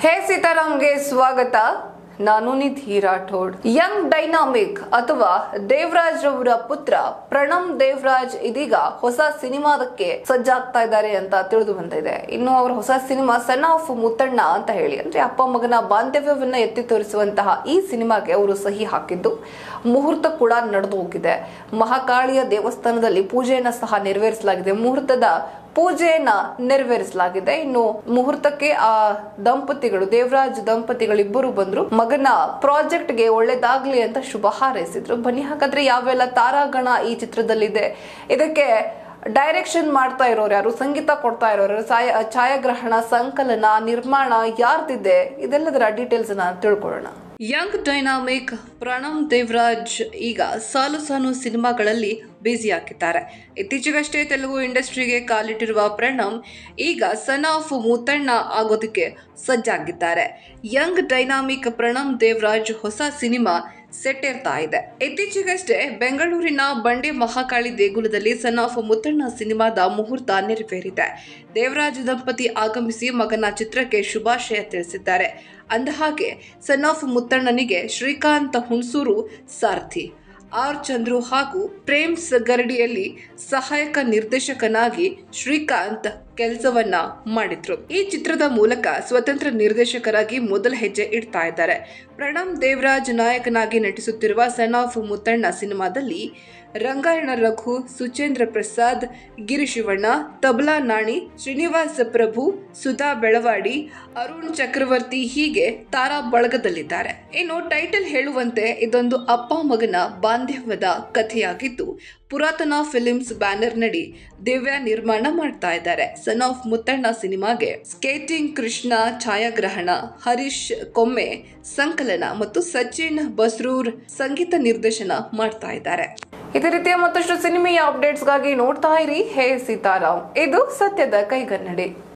ಹೇ ಸೀತಾರಾಮ್ಗೆ ಸ್ವಾಗತ. ನಾನು ನಿಧಿ Rathod. Young dynamic ಅಥವಾ ದೇವರಾಜ್ ರವರ ಪುತ್ರ ಪ್ರಣಮ್ ದೇವರಾಜ್ ಇದೀಗ ಹೊಸ ಸಿನಿಮಾದಕ್ಕೆ ಸಜ್ಜಾಗ್ತಾ ಇದ್ದಾರೆ ಅಂತ ತಿಳಿದು ಬಂದಿದೆ. ಇನ್ನು ಅವರ ಹೊಸ ಸಿನಿಮಾ ಸನ್ ಆಫ್ ಮುತ್ತಣ್ಣ ಅಂತ ಹೇಳಿ, ಅಂದ್ರೆ ಅಪ್ಪ ಮಗನ ಬಾಂಧವ್ಯವನ್ನ ಎತ್ತಿ ತೋರಿಸುವಂತಹ ಈ ಸಿನಿಮಾಗೆ ಅವರು ಸಹಿ ಹಾಕಿದ್ದು, ಮುಹೂರ್ತ ಕೂಡ ನಡೆದು ಹೋಗಿದೆ. ಮಹಾಕಾಳಿಯ ದೇವಸ್ಥಾನದಲ್ಲಿ ಪೂಜೆಯನ್ನ ಸಹ ನೆರವೇರಿಸಲಾಗಿದೆ. ಮುಹೂರ್ತದ ಪೂಜೆಯನ್ನ ನೆರವೇರಿಸಲಾಗಿದೆ. ಇನ್ನು ಮುಹೂರ್ತಕ್ಕೆ ಆ ದಂಪತಿಗಳು, ದೇವರಾಜ್ ದಂಪತಿಗಳಿಬ್ಬರು ಬಂದ್ರು, ಮಗನ ಪ್ರಾಜೆಕ್ಟ್ ಗೆ ಒಳ್ಳೇದಾಗ್ಲಿ ಅಂತ ಶುಭ ಹಾರೈಸಿದ್ರು. ಬನ್ನಿ ಹಾಗಾದ್ರೆ ಯಾವೆಲ್ಲ ತಾರಾಗಣ ಈ ಚಿತ್ರದಲ್ಲಿದೆ, ಇದಕ್ಕೆ ಡೈರೆಕ್ಷನ್ ಮಾಡ್ತಾ ಇರೋರು ಯಾರು, ಸಂಗೀತ ಕೊಡ್ತಾ ಇರೋರು, ಛಾಯಾಗ್ರಹಣ, ಸಂಕಲನ, ನಿರ್ಮಾಣ ಯಾರ್ದಿದೆ, ಇದೆಲ್ಲದರ ಡೀಟೇಲ್ಸ್ ಅನ್ನ ತಿಳ್ಕೊಳ್ಳೋಣ. ಯಂಗ್ ಡೈನಾಮಿಕ್ ಪ್ರಣಮ್ ದೇವರಾಜ್ ಈಗ ಸಾಲು ಸಿನಿಮಾಗಳಲ್ಲಿ ಬ್ಯುಸಿ ಆಗಿದ್ದಾರೆ. ಇತ್ತೀಚೆಗಷ್ಟೇ ತೆಲುಗು ಇಂಡಸ್ಟ್ರಿಗೆ ಕಾಲಿಟ್ಟಿರುವ ಪ್ರಣಮ್ ಈಗ ಸನ್ ಆಫ್ ಮುತ್ತಣ್ಣ ಆಗೋದಕ್ಕೆ ಸಜ್ಜಾಗಿದ್ದಾರೆ. ಯಂಗ್ ಡೈನಾಮಿಕ್ ಪ್ರಣಮ್ ದೇವರಾಜ್ ಹೊಸ ಸಿನಿಮಾ ಸೆಟ್ ಇರ್ತಾ ಇದೆ. ಇತ್ತೀಚೆಗಷ್ಟೇ ಬೆಂಗಳೂರಿನ ಬಂಡೆ ಮಹಾಕಾಳಿ ದೇಗುಲದಲ್ಲಿ ಸನ್ ಆಫ್ ಮುತ್ತಣ್ಣ ಸಿನಿಮಾದ ಮುಹೂರ್ತ ನೆರವೇರಿದೆ. ದೇವರಾಜ್ ದಂಪತಿ ಆಗಮಿಸಿ ಮಗನ ಚಿತ್ರಕ್ಕೆ ಶುಭಾಶಯ ತಿಳಿಸಿದ್ದಾರೆ. ಅಂದಹಾಗೆ ಸನ್ ಆಫ್ ಮುತ್ತಣ್ಣನಿಗೆ ಶ್ರೀಕಾಂತ್ ಹುಣಸೂರು ಸಾರಥಿ, ಆರ್ ಚಂದ್ರು ಹಾಗೂ ಪ್ರೇಮ್ಸ್ ಗರಡಿಯಲ್ಲಿ ಸಹಾಯಕ ನಿರ್ದೇಶಕನಾಗಿ ಶ್ರೀಕಾಂತ್ ಕೆಲಸವನ್ನ ಮಾಡಿದ್ರು. ಈ ಚಿತ್ರದ ಮೂಲಕ ಸ್ವತಂತ್ರ ನಿರ್ದೇಶಕರಾಗಿ ಮೊದಲ ಹೆಜ್ಜೆ ಇಡ್ತಾ ಇದ್ದಾರೆ. ಪ್ರಣಮ್ ದೇವರಾಜ್ ನಾಯಕನಾಗಿ ನಟಿಸುತ್ತಿರುವ ಸನ್ ಆಫ್ ಮುತ್ತಣ್ಣ ಸಿನಿಮಾದಲ್ಲಿ ರಂಗಾಯಣ ರಘು, ಸುಚೇಂದ್ರ ಪ್ರಸಾದ್, ಗಿರಿಶಿವಣ್ಣ, ತಬಲಾ ನಾಣಿ, ಶ್ರೀನಿವಾಸ್ ಪ್ರಭು, ಸುಧಾ ಬೆಳವಾಡಿ, ಅರುಣ್ ಚಕ್ರವರ್ತಿ ಹೀಗೆ ತಾರಾ ಬಳಗದಲ್ಲಿದ್ದಾರೆ. ಇನ್ನು ಟೈಟಲ್ ಹೇಳುವಂತೆ ಇದೊಂದು ಅಪ್ಪ ಮಗನ ಬಾಂಧವ್ಯದ ಕಥೆಯಾಗಿದ್ದು, ಪುರಾತನ ಫಿಲಿಮ್ಸ್ ಬ್ಯಾನರ್ ನಡಿ ದಿವ್ಯಾ ನಿರ್ಮಾಣ ಮಾಡ್ತಾ ಇದ್ದಾರೆ. ಸನ್ ಆಫ್ ಮುತ್ತಣ್ಣ ಸಿನಿಮಾಗೆ ಸ್ಕೇಟಿಂಗ್ ಕೃಷ್ಣ ಛಾಯಾಗ್ರಹಣ, ಹರೀಶ್ ಕೊಮ್ಮೆ ಸಂಕಲನ ಮತ್ತು ಸಚಿನ್ ಬಸ್ರೂರ್ ಸಂಗೀತ ನಿರ್ದೇಶನ ಮಾಡ್ತಾ ಇದ್ದಾರೆ. ಇದೇ ರೀತಿಯ ಮತ್ತಷ್ಟು ಸಿನಿಮೆಯ ಅಪ್ಡೇಟ್ಸ್ಗಾಗಿ ನೋಡ್ತಾ ಇರಿ ಹೇ ಸೀತಾರಾಮ್. ಇದು ಸತ್ಯದ ಕೈಗನ್ನಡಿ.